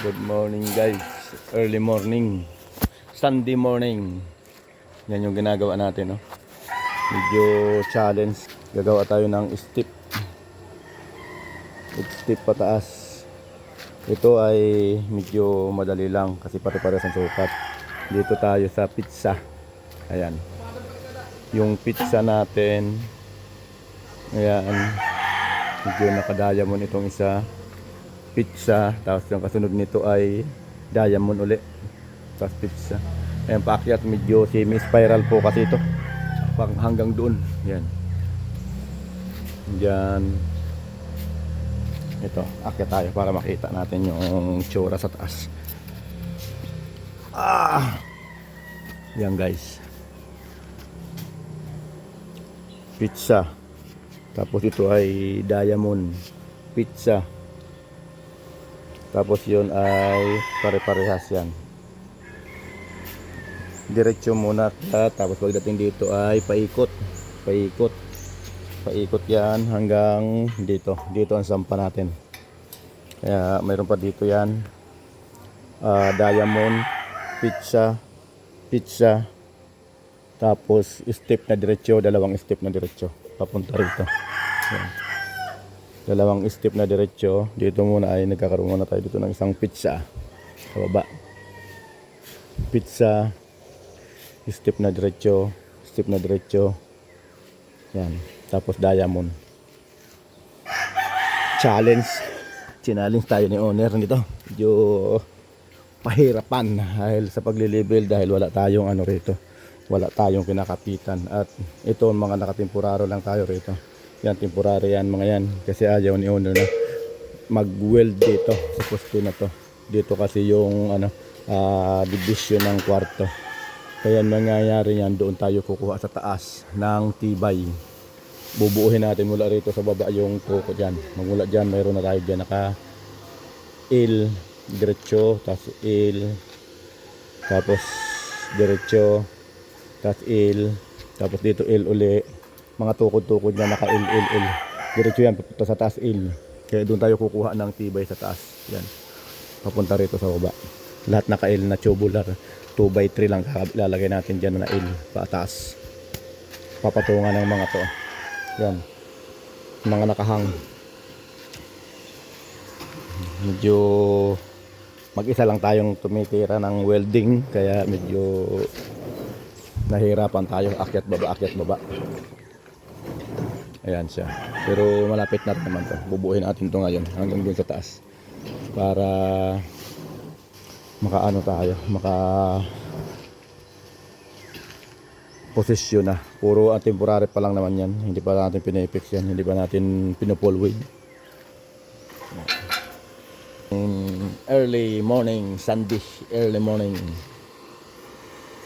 Good morning guys. Early morning. Sunday morning. Yan yung ginagawa natin, no? Medyo challenge. Gagawa tayo ng step. Step pataas. Ito ay medyo madali lang kasi pare-pares ang sukat. Dito tayo sa pizza. Ayan. Yung pizza natin. Ayan. Medyo naka-diamond itong isa. Pizza, tapos yung kasunod nito ay diamond uli, tapos pizza. Ayan, paakyat medyo semi-spiral po kasi ito pang hanggang doon. Yan, yan, ito, akyat tayo para makita natin yung tsura sa taas. Yan guys, pizza, tapos ito ay diamond pizza. Tapos yun ay pare-parehas yan. Diretso muna tapos pagdating dito ay paikot. Paikot yan hanggang dito. Dito ang sampa natin. Kaya mayroon pa dito yan. Diamond, pizza. Tapos step na diretso, dalawang step na diretso. Papunta rito. Yan. Dalawang step na diretso. Dito muna ay nagkakaroon muna tayo dito ng isang pizza sa baba. Pizza, step na diretso. Yan. Tapos diamond. Challenge tayo ni owner nito. Medyo pahirapan dahil sa pagli-level, dahil wala tayong ano rito. Wala tayong kinakapitan. At ito mga nakatemporaro lang tayo rito. Yan, temporary yan mga yan. Kasi ayaw ni owner na mag-weld dito sa poste na to. Dito kasi yung division ng kwarto. Kaya mangyayari yan, doon tayo kukuha sa taas ng tibay. Bubuuhin natin mula rito sa baba yung kuko dyan. Magmula dyan, mayroon na tayo dyan naka L, diretso, tapos L, tapos diretso, tapos L, tapos dito L uli. Mga tukod-tukod na naka L. Diretso yan, papunta sa taas L. Kaya doon tayo kukuha ng tibay sa taas. Yan. Papunta rito sa baba. Lahat naka L na tubular. 2x3 lang lalagay natin dyan na L pataas. Papatungan ng mga to. Yan. Mga nakahang. Medyo mag-isa lang tayong tumitira ng welding. Kaya medyo nahirapan tayo. Akyat baba. Ayan siya. Pero malapit na rin naman to. Bubuuhin natin to ngayon hanggang dun sa taas. Para makaano tayo. Posisyon na. Puro temporary pa lang naman yan. Hindi pa natin pinipix yan. Hindi pa natin pinupolwid. Early morning. Sunday. Early morning.